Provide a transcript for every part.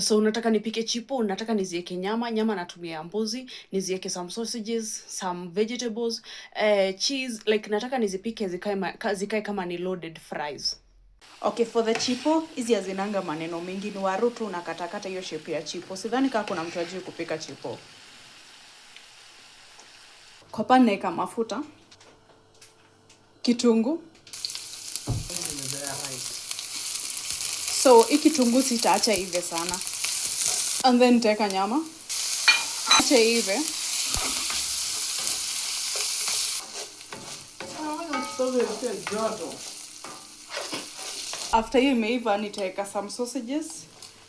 So unataka nipike chipo, nataka nizieke nyama natumia mbuzi, nizieke some sausages, some vegetables, cheese, like nataka nizipike zikae kama ni loaded fries. Okay, for the chipo, hizi hazinanga maneno mingi, ni waru tu unakatakata hiyo shape ya chipo. Sidhani kama kuna mtu ajui kupika chipo. Kwa pan naeka mafuta, kitunguu. So, hii kitunguu sitaacha ive sana. And then nitaweka nyama. Acha ive. After hiyo imeiva nitaweka some sausages.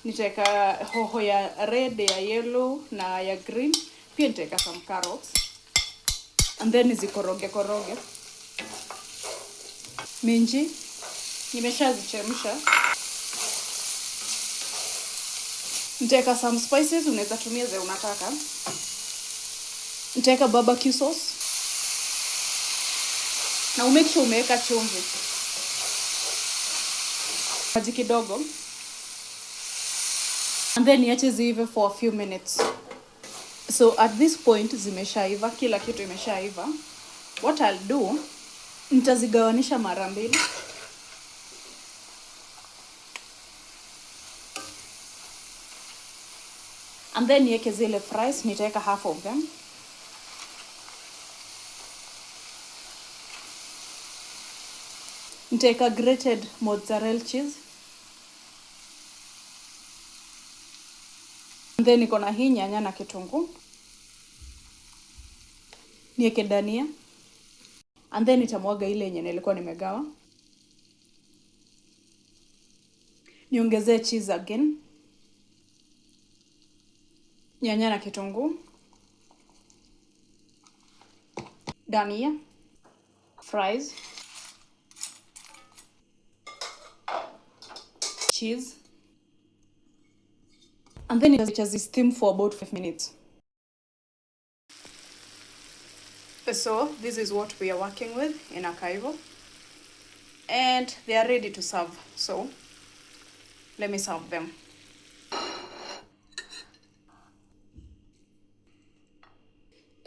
Nitaweka hoho ya red, ya yellow na ya green. Pia nitaweka some carrots. And then nizikoroge. Minji nimeshazichemsha. Nitaweka some spices, unaweza tumia zile unataka. Nitaweka barbecue sauce. Na umake sure umeweka chumvi. Maji kidogo. And then niache ziive for a few minutes. So at this point zimeshaiva, kila kitu imeshaiva. What I'll do, nitazigawanisha mara mbili. And then niweke zile fries, nitaweka half of them. Nitaweka grated mozzarella cheese. And then niko na hii nyanya na kitunguu. Niweke dania. And then nitamwaga ile yenye nilikuwa nimegawa. Niongezee cheese again. Nyanya na kitunguu. Dania. Fries. Cheese. And then it steam for about 5 minutes. So this is what we are working with in Archival. And they are ready to serve. So let me serve them.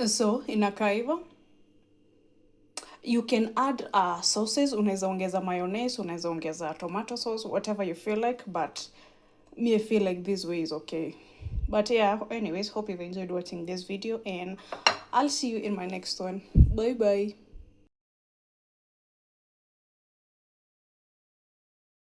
So in Archival, you can add sauces. Unaweza ongeza mayonnaise, unaweza ongeza tomato sauce, whatever you feel like. But me, I feel like this way is okay. But yeah, anyways, hope you've enjoyed watching this video. And I'll see you in my next one. Bye bye.